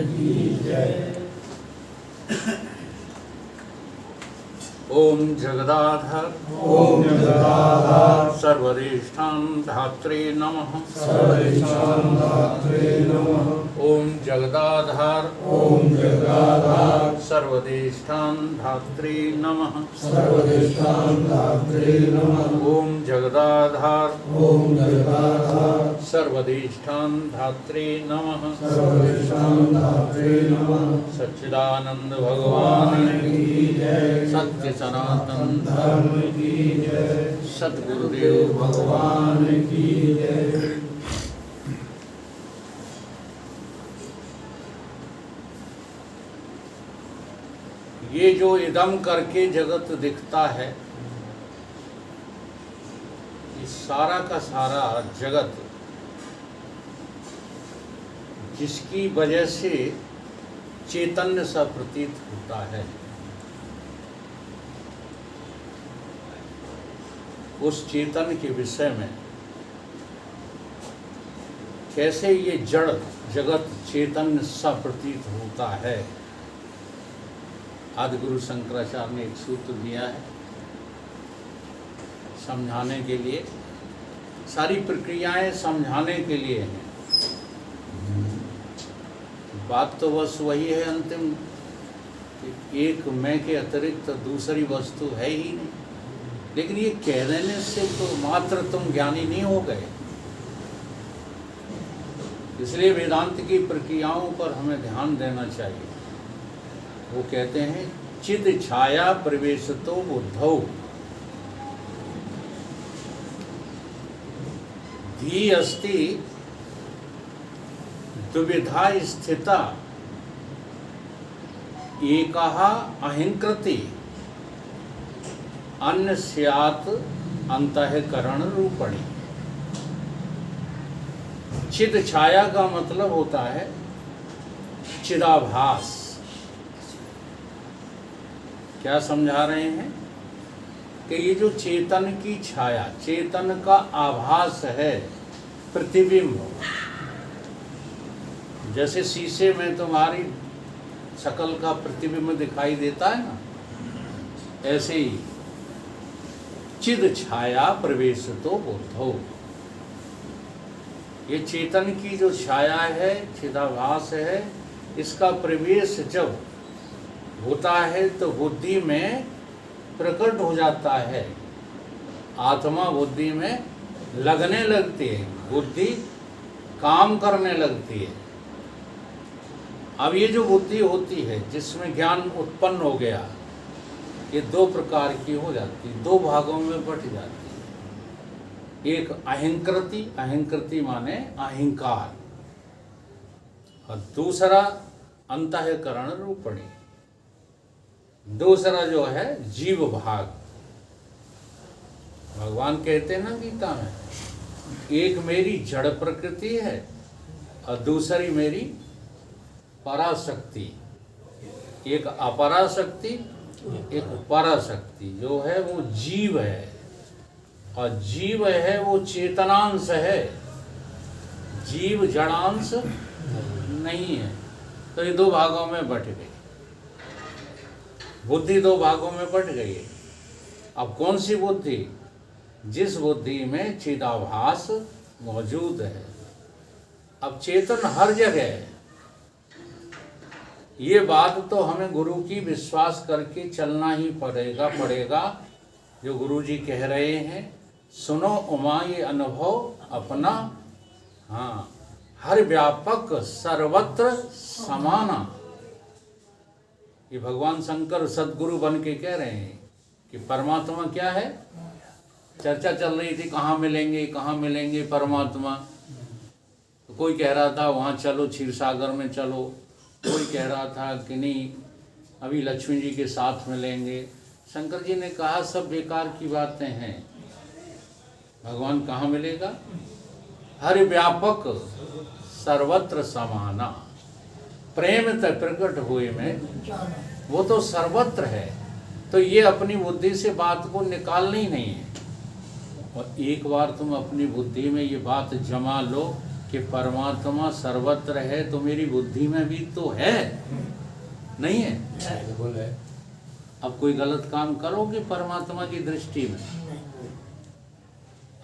की जय। ओम जगदाधार ओम जगदाधार सर्वदेष्टां धात्रे नमः। सर्वेषां धात्रे नमः। ओम जगदाधार ओम जगदाधार सर्वदेष्टां धात्रे नमः। सर्वेषां धात्रे नमः। ओम जगदाधार ओम जगदाधार सर्वदेष्टां धात्रे नमः। सर्वेषां धात्रे नमः। सच्चिदानंद भगवान की जय। सत्य सनातन धर्म की जय। सद्गुरुदेव भगवान की जय। ये जो इदम करके जगत दिखता है, ये सारा का सारा जगत जिसकी वजह से चैतन्य सा प्रतीत होता है, उस चेतन के विषय में कैसे ये जड़ जगत चैतन्य सा प्रतीत होता है, आदि गुरु शंकराचार्य ने एक सूत्र दिया है समझाने के लिए। सारी प्रक्रियाएं समझाने के लिए हैं। बात तो बस वही है अंतिम कि एक मैं के अतिरिक्त दूसरी वस्तु है ही नहीं। लेकिन ये कह देने से तो मात्र तुम ज्ञानी नहीं हो गए। इसलिए वेदांत की प्रक्रियाओं पर हमें ध्यान देना चाहिए। वो कहते हैं चिद छाया प्रवेशतो बुद्धौ धी अस्ति दुविधा स्थिता एकः अहिंकृति अन्य स्यात् अंतःकरण रूपणी। चिद छाया का मतलब होता है चिदाभास। क्या समझा रहे हैं कि ये जो चेतन की छाया, चेतन का आभास है, प्रतिबिंब, जैसे शीशे में तुम्हारी शकल का प्रतिबिंब दिखाई देता है ना, ऐसे ही चिद छाया प्रवेशतो बुद्धौ। ये चेतन की जो छाया है, चिदाभास है, इसका प्रवेश जब होता है तो बुद्धि में प्रकट हो जाता है। आत्मा बुद्धि में लगने लगती है, बुद्धि काम करने लगती है। अब ये जो बुद्धि होती है जिसमें ज्ञान उत्पन्न हो गया, ये दो प्रकार की हो जाती है, दो भागों में बट जाती है। एक अहंकृति, अहंकृति माने अहंकार, और दूसरा अंतःकरण रूपणी, दूसरा जो है जीव भाग। भगवान कहते हैं ना गीता में, एक मेरी जड़ प्रकृति है और दूसरी मेरी पराशक्ति। एक अपराशक्ति, एक पराशक्ति जो है वो जीव है, और जीव है वो चेतनांश है, जीव जड़ांश नहीं है। तो ये दो भागों में बट गई, बुद्धि दो भागों में बट गई। अब कौन सी बुद्धि? जिस बुद्धि में चिदाभास मौजूद है। अब चेतन हर जगह है, ये बात तो हमें गुरु की विश्वास करके चलना ही पड़ेगा। जो गुरु जी कह रहे हैं, सुनो उमा ये अनुभव अपना, हाँ, हर व्यापक सर्वत्र समाना। ये भगवान शंकर सदगुरु बन के कह रहे हैं कि परमात्मा क्या है। चर्चा चल रही थी कहाँ मिलेंगे परमात्मा। तो कोई कह रहा था वहाँ चलो, क्षीर सागर में चलो, कोई कह रहा था कि नहीं अभी लक्ष्मी जी के साथ मिलेंगे। शंकर जी ने कहा सब बेकार की बातें हैं। भगवान कहाँ मिलेगा? हर व्यापक सर्वत्र समाना। प्रेम तक प्रकट हुए में वो तो सर्वत्र है। तो ये अपनी बुद्धि से बात को निकालनी नहीं है। और एक बार तुम अपनी बुद्धि में ये बात जमा लो कि परमात्मा सर्वत्र है तो मेरी बुद्धि में भी तो है, नहीं है? बिल्कुल है। अब कोई गलत काम करोगे परमात्मा की दृष्टि में?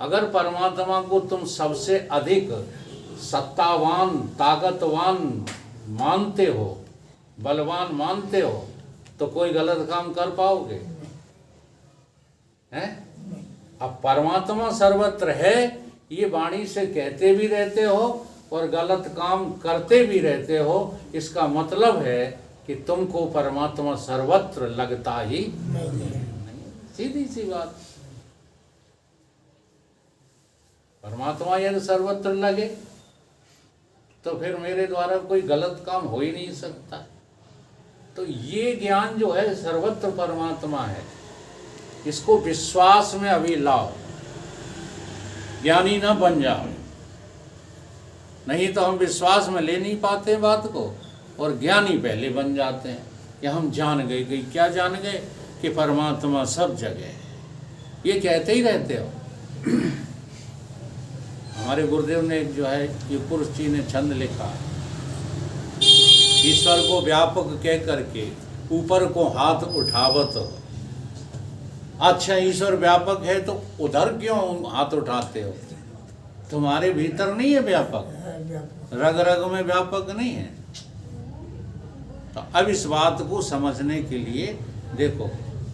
अगर परमात्मा को तुम सबसे अधिक सत्तावान, ताकतवान मानते हो, बलवान मानते हो, तो कोई गलत काम कर पाओगे? हैं? अब परमात्मा सर्वत्र है ये वाणी से कहते भी रहते हो और गलत काम करते भी रहते हो, इसका मतलब है कि तुमको परमात्मा सर्वत्र लगता ही नहीं। सीधी सी बात। परमात्मा यदि सर्वत्र लगे तो फिर मेरे द्वारा कोई गलत काम हो ही नहीं सकता। तो ये ज्ञान जो है सर्वत्र परमात्मा है, इसको विश्वास में अभी लाओ, ज्ञानी ना बन जाओ। नहीं तो हम विश्वास में ले नहीं पाते बात को, और ज्ञानी पहले बन जाते हैं कि हम जान गए। कि क्या जान गए? कि परमात्मा सब जगह है। ये कहते ही रहते हो। हमारे गुरुदेव ने एक जो है ये पुरुष जी ने छंद लिखा, ईश्वर को व्यापक कह करके ऊपर को हाथ उठावत। अच्छा, ईश्वर व्यापक है तो उधर क्यों हाथ उठाते हो? तुम्हारे भीतर नहीं है व्यापक, रग रग में व्यापक नहीं है। तो अब इस बात को समझने के लिए देखो,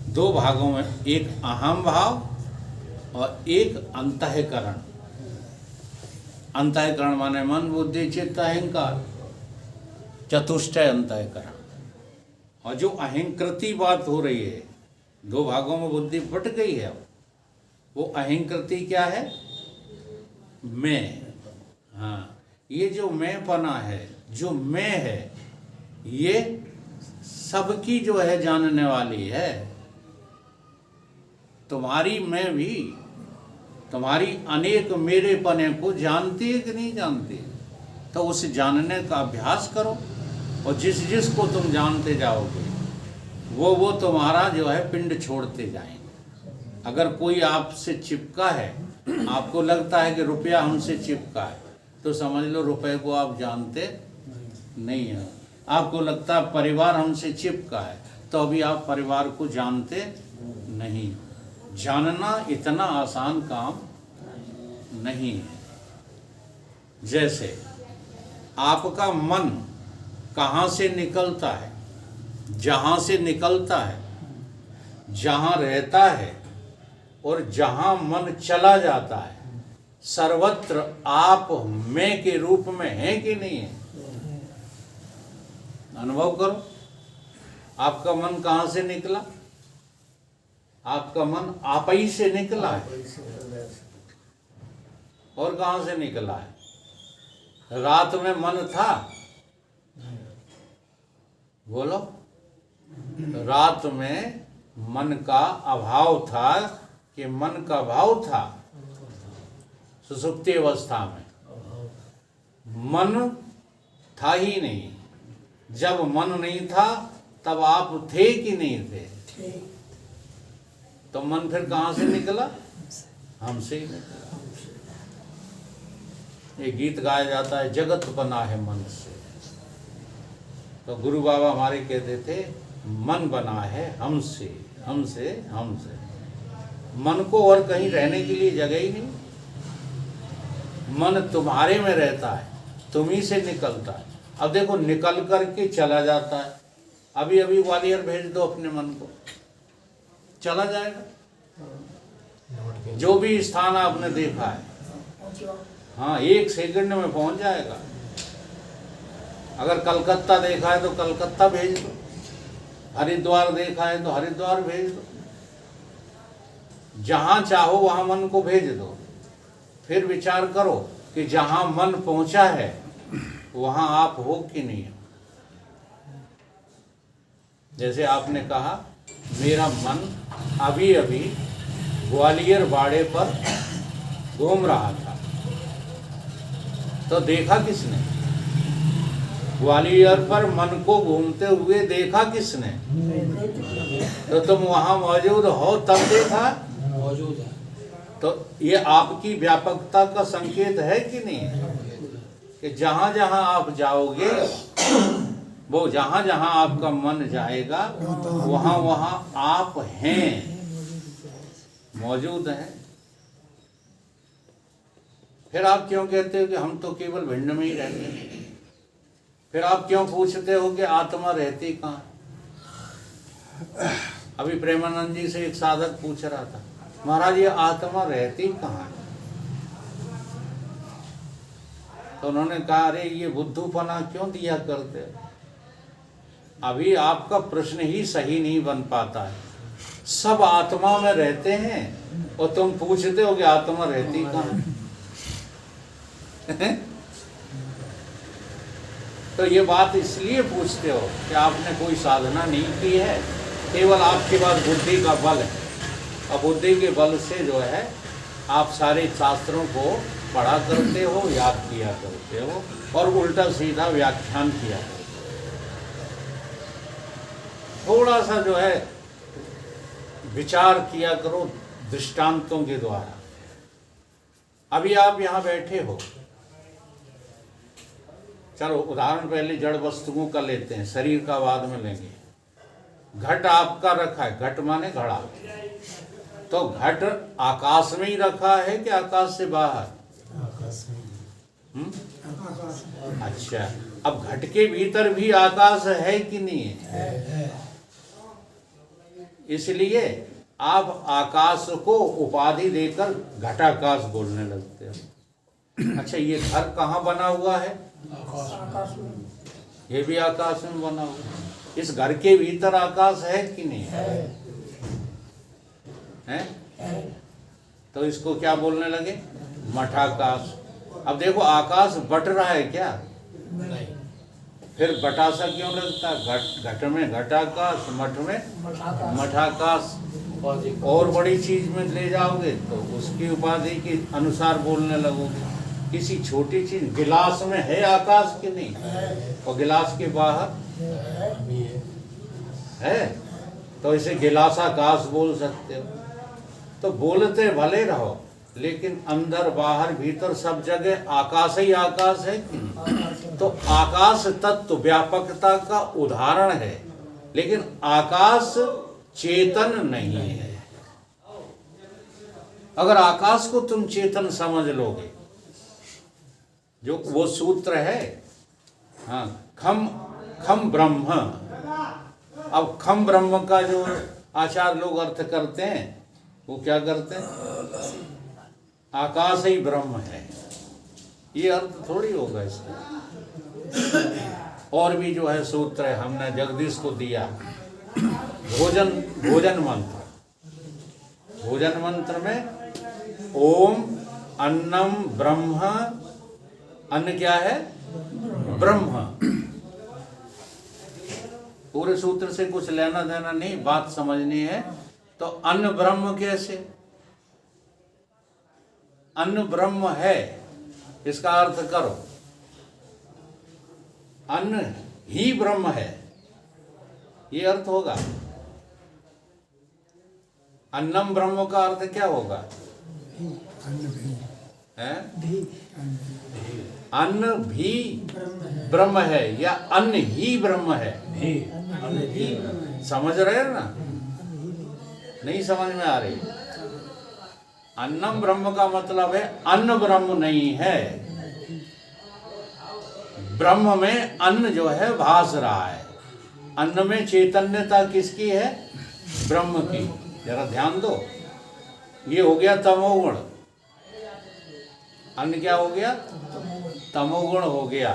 दो भागों में, एक अहम भाव और एक अंतःकरण। अंतःकरण माने मन, बुद्धि, चित्त, अहंकार, चतुष्टय अंतःकरण। और जो अहंकृति बात हो रही है, दो भागों में बुद्धि बट गई है, वो अहंकृति क्या है? मैं। हाँ, ये जो मैं पना है, जो मैं है, ये सबकी जो है जानने वाली है। तुम्हारी मैं भी तुम्हारी अनेक मेरे पने को जानती है कि नहीं जानती? तो उस जानने का अभ्यास करो, और जिस जिस को तुम जानते जाओगे वो तुम्हारा जो है पिंड छोड़ते जाएंगे। अगर कोई आपसे चिपका है, आपको लगता है कि रुपया हमसे चिपका है, तो समझ लो रुपए को आप जानते नहीं है। आपको लगता है परिवार हमसे चिपका है, तो अभी आप परिवार को जानते नहीं। जानना इतना आसान काम नहीं है। जैसे आपका मन कहाँ से निकलता है, जहाँ से निकलता है, जहाँ रहता है और जहाँ मन चला जाता है, सर्वत्र आप मैं के रूप में हैं कि नहीं है? अनुभव करो। आपका मन कहाँ से निकला? आपका मन आप ही से निकला है। और कहाँ से निकला है? रात में मन था? बोलो। रात में मन का अभाव था कि मन का भाव था? सुसुप्ति अवस्था में मन था ही नहीं। जब मन नहीं था तब आप थे कि नहीं थे? तो मन फिर कहाँ से निकला? हमसे ही निकला। एक गीत गाया जाता है, जगत बना है मन से। तो गुरु बाबा हमारे कहते थे, मन बना है हमसे, हमसे, हमसे। मन को और कहीं रहने के लिए जगह ही नहीं। मन तुम्हारे में रहता है, तुम्ही से निकलता है। अब देखो, निकल करके चला जाता है। अभी अभी ग्वालियर भेज दो अपने मन को, चला जाएगा। जो भी स्थान आपने देखा है, हाँ, 1 सेकंड में पहुंच जाएगा। अगर कलकत्ता देखा है तो कलकत्ता भेज दो, हरिद्वार देखा है तो हरिद्वार भेज दो। जहां चाहो वहां मन को भेज दो। फिर विचार करो कि जहां मन पहुंचा है वहां आप हो कि नहीं हो। जैसे आपने कहा, मेरा मन अभी अभी ग्वालियर बाड़े पर घूम रहा था, तो देखा किसने? ग्वालियर पर मन को घूमते हुए देखा किसने? तो तुम वहां मौजूद हो तब देखा? मौजूद है। तो ये आपकी व्यापकता का संकेत है कि नहीं है? कि जहां जहां आप जाओगे, वो जहां जहां आपका मन जाएगा वहां वहां आप हैं, मौजूद हैं। फिर आप क्यों कहते हो कि हम तो केवल भिंड में ही रहते हैं? फिर आप क्यों पूछते हो कि आत्मा रहती कहाँ? अभी प्रेमानंद जी से एक साधक पूछ रहा था, महाराज ये आत्मा रहती कहाँ है? तो उन्होंने कहा, अरे ये बुद्धूपना क्यों दिया करते हो? अभी आपका प्रश्न ही सही नहीं बन पाता है। सब आत्मा में रहते हैं और तुम पूछते हो कि आत्मा रहती कहाँ है? तो ये बात इसलिए पूछते हो कि आपने कोई साधना नहीं की है, केवल आपके पास बुद्धि का बल है, और बुद्धि के बल से जो है आप सारे शास्त्रों को पढ़ा करते हो, याद किया करते हो और उल्टा सीधा व्याख्यान किया करते हो। थोड़ा सा जो है विचार किया करो दृष्टांतों के द्वारा। अभी आप यहाँ बैठे हो, चलो उदाहरण पहले जड़ वस्तुओं का लेते हैं, शरीर का बाद में लेंगे। घट आपका रखा है, घट माने घड़ा, तो घट आकाश में ही रखा है कि आकाश से बाहर? आकाश में। अच्छा, अब घट के भीतर भी आकाश है कि नहीं है? इसलिए आप आकाश को उपाधि देकर घटाकाश बोलने लगते हो। अच्छा, ये घर कहाँ बना हुआ है? आकाश में। ये भी आकाश में बना हुआ है। इस घर के भीतर आकाश है कि नहीं है? है? तो इसको क्या बोलने लगे? मठाकाश। अब देखो आकाश बट रहा है क्या? नहीं। फिर बटासा क्यों लगता? घट में घटाकाश, मठ में मठाकाश। और बड़ी चीज में ले जाओगे तो उसकी उपाधि के अनुसार बोलने लगोगे। किसी छोटी चीज, गिलास में है आकाश कि नहीं? और गिलास के बाहर है, तो इसे गिलासाकाश बोल सकते हो। तो बोलते भले रहो, लेकिन अंदर बाहर भीतर सब जगह आकाश ही आकाश है कि नहीं? तो आकाश तत्व व्यापकता का उदाहरण है, लेकिन आकाश चेतन नहीं है। अगर आकाश को तुम चेतन समझ लोगे, जो वो सूत्र है, हाँ, खम खम ब्रह्म। अब खम ब्रह्म का जो आचार्य लोग अर्थ करते हैं, वो क्या करते हैं? आकाश ही ब्रह्म है। ये अर्थ थोड़ी होगा इसका। और भी जो है सूत्र है, हमने जगदीश को दिया। भोजन मंत्र, भोजन मंत्र में ओम अन्नम ब्रह्म, अन्न क्या है? ब्रह्म। पूरे सूत्र से कुछ लेना देना नहीं, बात समझनी है। तो अन्न ब्रह्म कैसे? अन्न ब्रह्म है, इसका अर्थ करो। अन्न ही ब्रह्म है, ये अर्थ होगा। अन्नम ब्रह्म का अर्थ क्या होगा? है? अन्न भी ब्रह्म है या अन्न ही ब्रह्म है? समझ रहे हैं ना? नहीं समझ में आ रही? अन्नम ब्रह्म का मतलब है अन्न ब्रह्म नहीं है। ब्रह्म में अन्न जो है भास रहा है। अन्न में चैतन्यता किसकी है? ब्रह्म की। जरा ध्यान दो, ये हो गया तमोगुण। अन्न क्या हो गया? तमोगुण हो गया,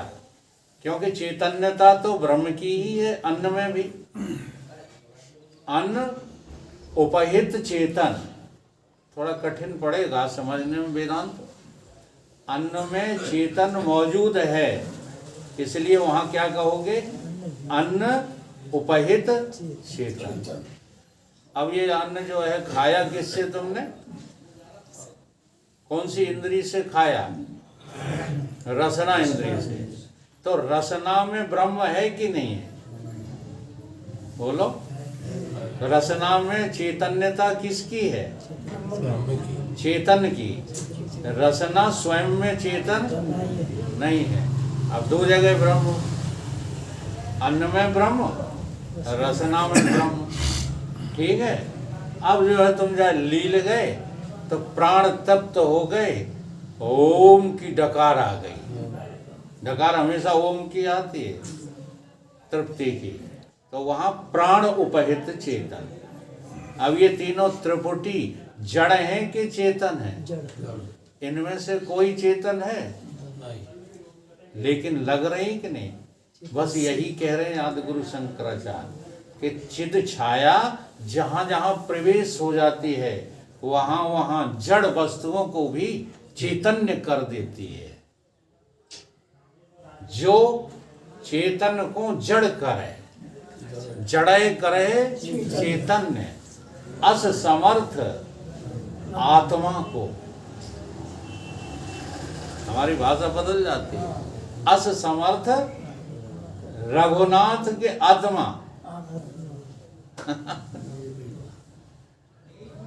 क्योंकि चैतन्यता तो ब्रह्म की ही है। अन्न में भी अन्न उपहित चेतन, थोड़ा कठिन पड़ेगा समझने में वेदांत। अन्न में चेतन मौजूद है, इसलिए वहां क्या कहोगे? अन्न उपहित चेतन। अब ये अन्न जो है खाया किससे तुमने? कौन सी इंद्री से खाया? रसना इंद्री से। तो रसना में ब्रह्म है कि नहीं है? बोलो। रसना में चैतन्यता किसकी है? चेतन की। रसना स्वयं में चेतन नहीं है। अब दो जगह ब्रह्म, अन्न में ब्रह्म, रसना में ब्रह्म, ठीक है। अब जो है तुम जब लील गए तो प्राण तप्त हो गए, ओम की डकार आ गई। डकार हमेशा ओम की आती है, तृप्ति की, तो वहां प्राण उपहित चेतन। अब ये तीनों त्रिपुटी जड़ हैं कि चेतन है? इनमें से कोई चेतन है? लेकिन लग रही कि नहीं? बस यही कह रहे हैं आदिगुरु शंकराचार्य कि चिद छाया जहां जहां प्रवेश हो जाती है वहां वहां जड़ वस्तुओं को भी चैतन्य कर देती है। जो चेतन को जड़ करे, जड़े करे चैतन्य, अस समर्थ आत्मा को, हमारी भाषा बदल जाती है, अस समर्थ रघुनाथ के आत्मा।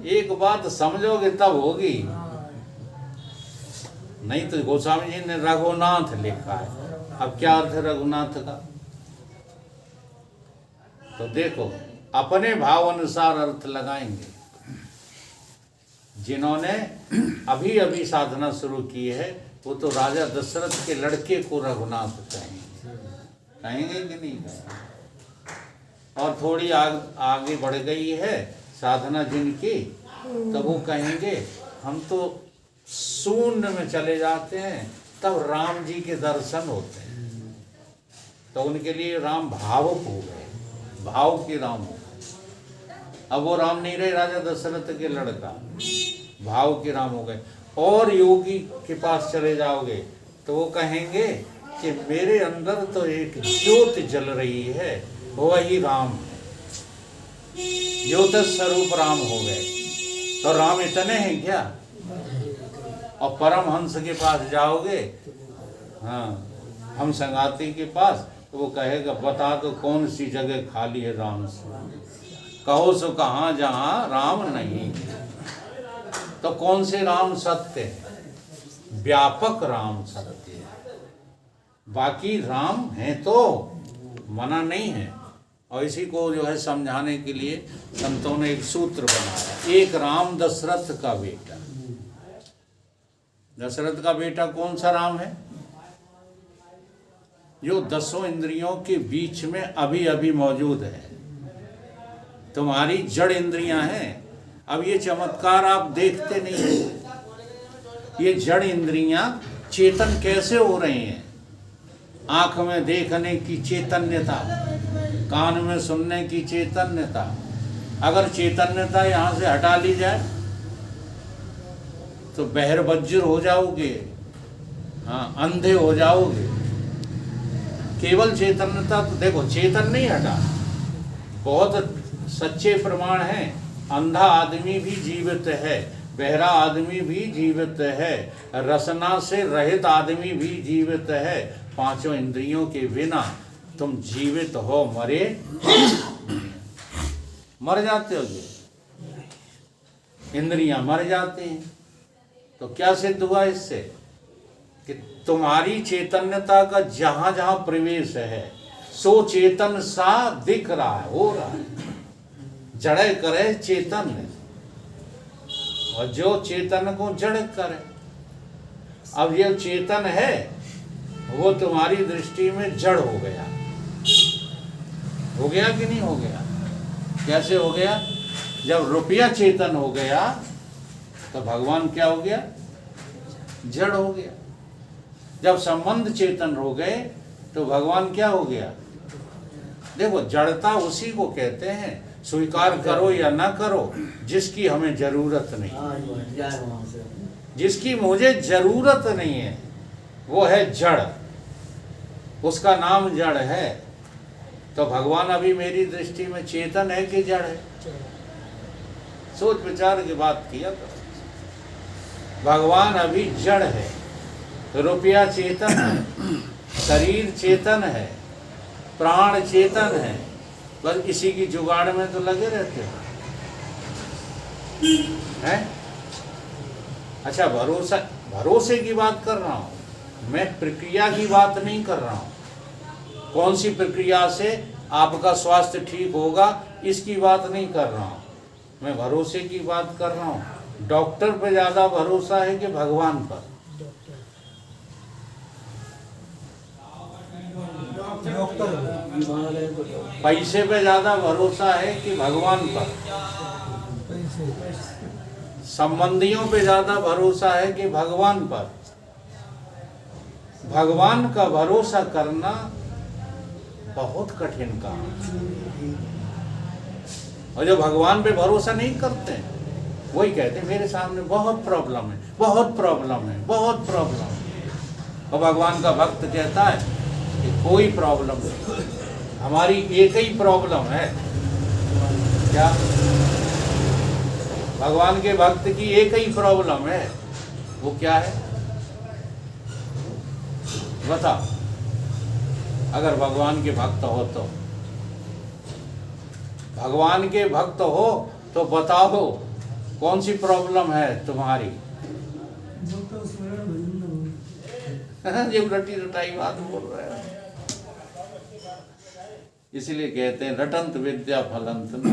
एक बात समझोगे तब होगी, नहीं तो गोस्वामी जी ने रघुनाथ लिखा है। अब क्या अर्थ है रघुनाथ का? तो देखो अपने भाव अनुसार अर्थ लगाएंगे। जिन्होंने अभी अभी साधना शुरू की है वो तो राजा दशरथ के लड़के को रघुनाथ कहेंगे कि नहीं कहेंगे? और थोड़ी आगे बढ़ गई है साधना जिनकी, तब वो कहेंगे हम तो शून्य में चले जाते हैं, तब राम जी के दर्शन होते हैं। तो उनके लिए राम भावुक हो गए, भाव के राम हो गए। अब वो राम नहीं रहे, राजा दशरथ के लड़का, भाव के राम हो गए। और योगी के पास चले जाओगे तो वो कहेंगे कि मेरे अंदर तो एक ज्योति जल रही है, वही राम है, ज्योत स्वरूप राम हो गए। तो राम इतने हैं क्या? और परमहंस के पास जाओगे, हाँ हम संगाती के पास, तो वो कहेगा बता दो कौन सी जगह खाली है राम से, कहो सो कहाँ जहाँ राम नहीं। तो कौन से राम सत्य है? व्यापक राम सत्य है, बाकी राम है तो मना नहीं है। और इसी को जो है समझाने के लिए संतों ने एक सूत्र बनाया, एक राम दशरथ का बेटा। दशरथ का बेटा कौन सा राम है? जो 10 इंद्रियों के बीच में अभी अभी मौजूद है। तुम्हारी जड़ इंद्रियां हैं। अब ये चमत्कार आप देखते नहीं हैं। ये जड़ इंद्रियां चेतन कैसे हो रही हैं? आंख में देखने की चैतन्यता, कान में सुनने की चैतन्यता। अगर चैतन्यता यहाँ से हटा ली जाए तो बहर बज्र हो जाओगे, हाँ अंधे हो जाओगे। केवल चैतन्यता, तो देखो चेतन नहीं हटा, बहुत सच्चे प्रमाण हैं। अंधा आदमी भी जीवित है, बहरा आदमी भी जीवित है, रसना से रहित आदमी भी जीवित है। 5 इंद्रियों के बिना तुम जीवित हो, मर जाते हो। इंद्रियां मर जाती हैं। तो क्या सिद्ध हुआ इससे? कि तुम्हारी चैतन्यता का जहां जहां प्रवेश है सो चेतन सा दिख रहा है, हो रहा है। जड़ करे चेतन, और जो चेतन को जड़ करे। अब ये चेतन है वो तुम्हारी दृष्टि में जड़ हो गया कि नहीं हो गया? कैसे हो गया? जब रुपया चेतन हो गया तो भगवान क्या हो गया? जड़ हो गया। जब संबंध चेतन हो गए तो भगवान क्या हो गया? देखो जड़ता उसी को कहते हैं, स्वीकार करो या ना करो, जिसकी हमें जरूरत नहीं, जिसकी मुझे जरूरत नहीं है वो है जड़, उसका नाम जड़ है। तो भगवान अभी मेरी दृष्टि में चेतन है कि जड़ है? सोच विचार की बात किया तो भगवान अभी जड़ है, रुपया चेतन है, शरीर चेतन है, प्राण चेतन है। बस इसी की जुगाड़ में तो लगे रहते हो हैं। अच्छा भरोसे की बात कर रहा हूं। मैं प्रक्रिया की बात नहीं कर रहा हूँ। कौन सी प्रक्रिया से आपका स्वास्थ्य ठीक होगा इसकी बात नहीं कर रहा हूँ, मैं भरोसे की बात कर रहा हूँ। डॉक्टर पे ज़्यादा भरोसा है कि भगवान पर? पैसे पे ज़्यादा भरोसा है कि भगवान पर? संबंधियों पे ज़्यादा भरोसा है कि भगवान पर? भगवान का भरोसा करना बहुत कठिन काम है। और जो भगवान पे भरोसा नहीं करते वही कहते मेरे सामने बहुत प्रॉब्लम है, बहुत प्रॉब्लम है, बहुत प्रॉब्लम है। और भगवान का भक्त कहता है कि कोई प्रॉब्लम नहीं, हमारी एक ही प्रॉब्लम है। क्या? भगवान के भक्त की एक ही प्रॉब्लम है, वो क्या है बता? अगर भगवान के भक्त हो तो, भगवान के भक्त हो तो बताओ कौन सी प्रॉब्लम है तुम्हारी? जो रटी रटाई बात बोल रहे हो। इसलिए कहते हैं रटंत विद्या फलंत न।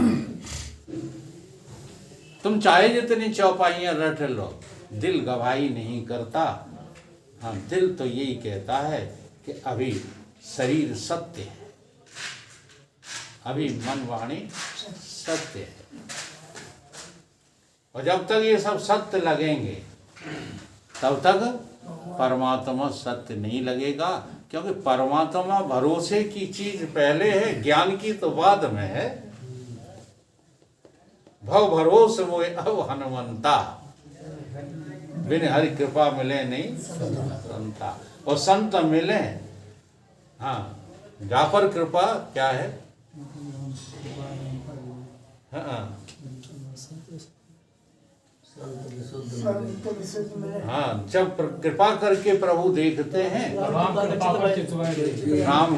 तुम चाहे जितनी चौपाइयां रट लो, दिल गवाही नहीं करता। हाँ, दिल तो यही कहता है कि अभी शरीर सत्य है, अभी मन वाणी सत्य है। और जब तक ये सब सत्य लगेंगे तब तक परमात्मा सत्य नहीं लगेगा, क्योंकि परमात्मा भरोसे की चीज पहले है, ज्ञान की तो बाद में है। भव भरोस मोए अब हनुमंता, बिन हरि कृपा मिले नहीं संता। और संत मिले, हाँ, जापर कृपा क्या है? हाँ, हाँ, जब कृपा करके प्रभु देखते हैं, राम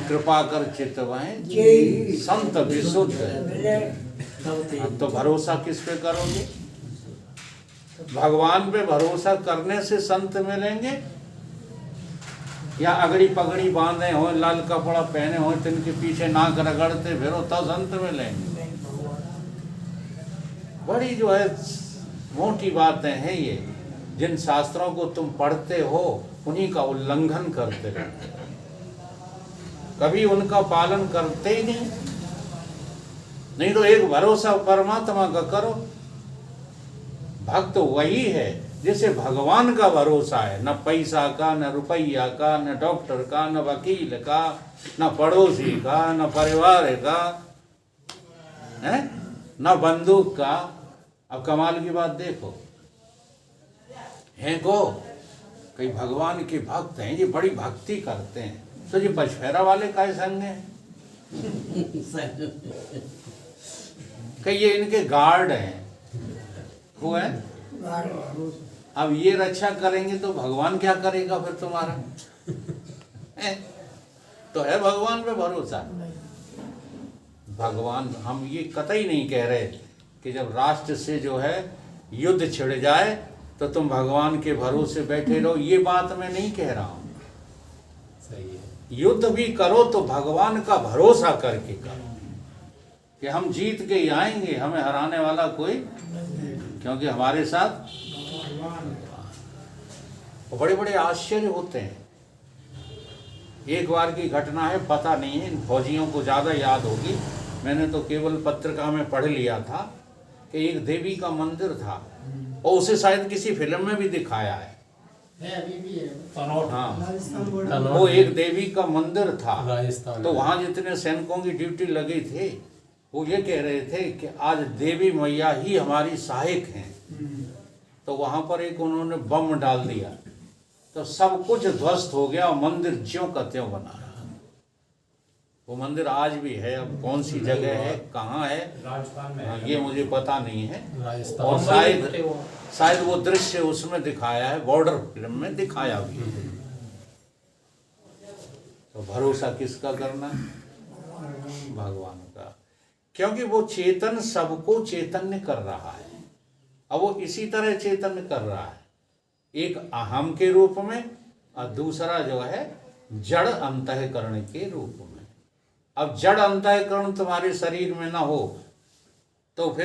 कृपा कर चितवाएं संत विशुद्ध। तो भरोसा किस पे करोगे? भगवान पे भरोसा करने से संत मिलेंगे, या अगड़ी पगड़ी बांधे हो, लाल कपड़ा पहने हो, तिनके पीछे नाक रगड़ते फिरो तब संत मिलेंगे? बड़ी जो है मोटी बातें हैं ये। जिन शास्त्रों को तुम पढ़ते हो उन्हीं का उल्लंघन करते रहते हो, कभी उनका पालन करते ही नहीं। नहीं तो एक भरोसा परमात्मा का करो। भक्त वही है जिसे भगवान का भरोसा है, न पैसा का, न रुपया का, न डॉक्टर का, न वकील का, न पड़ोसी का, न परिवार का, है न बंदूक का। अब कमाल की बात देखो, हैं को कई भगवान के भक्त हैं, ये बड़ी भक्ति करते हैं, तो ये बछफेरा वाले का संग है, कई ये इनके गार्ड हैं, वो है। अब ये रक्षा करेंगे तो भगवान क्या करेगा फिर तुम्हारा? तो है भगवान पे भरोसा? भगवान, हम ये कतई नहीं कह रहे कि जब राष्ट्र से जो है युद्ध छिड़ जाए तो तुम भगवान के भरोसे बैठे रहो, ये बात मैं नहीं कह रहा हूं। सही है। युद्ध भी करो तो भगवान का भरोसा करके करो कि हम जीत के ही आएंगे, हमें हराने वाला कोई, क्योंकि हमारे साथ बड़े बड़े आश्चर्य होते हैं। एक बार की घटना है, पता नहीं है इन फौजियों को ज़्यादा याद होगी, मैंने तो केवल पत्रिका में पढ़ लिया था कि एक देवी का मंदिर था और उसे शायद किसी फिल्म में भी दिखाया है। हाँ, वो एक देवी का मंदिर था, तो वहाँ जितने सैनिकों की ड्यूटी लगी थी वो ये कह रहे थे कि आज देवी मैया ही हमारी सहायक हैं। तो वहाँ पर एक उन्होंने बम डाल दिया तो सब कुछ ध्वस्त हो गया और मंदिर ज्यों का त्यों बना रहा। वो मंदिर आज भी है, अब कौन सी जगह है, कहाँ है, राजस्थान में हाँ, ये मुझे पता नहीं है। और शायद वो दृश्य उसमें दिखाया है, बॉर्डर फिल्म में दिखाया भी है। तो भरोसा किसका करना? भगवान का, क्योंकि वो चेतन सबको चैतन्य कर रहा है। अब वो इसी तरह चेतन कर रहा है, एक अहम के रूप में और दूसरा जो है जड़ अंतःकरण के रूप में। अब जड़ अंतःकरण तुम्हारे शरीर में ना हो तो फिर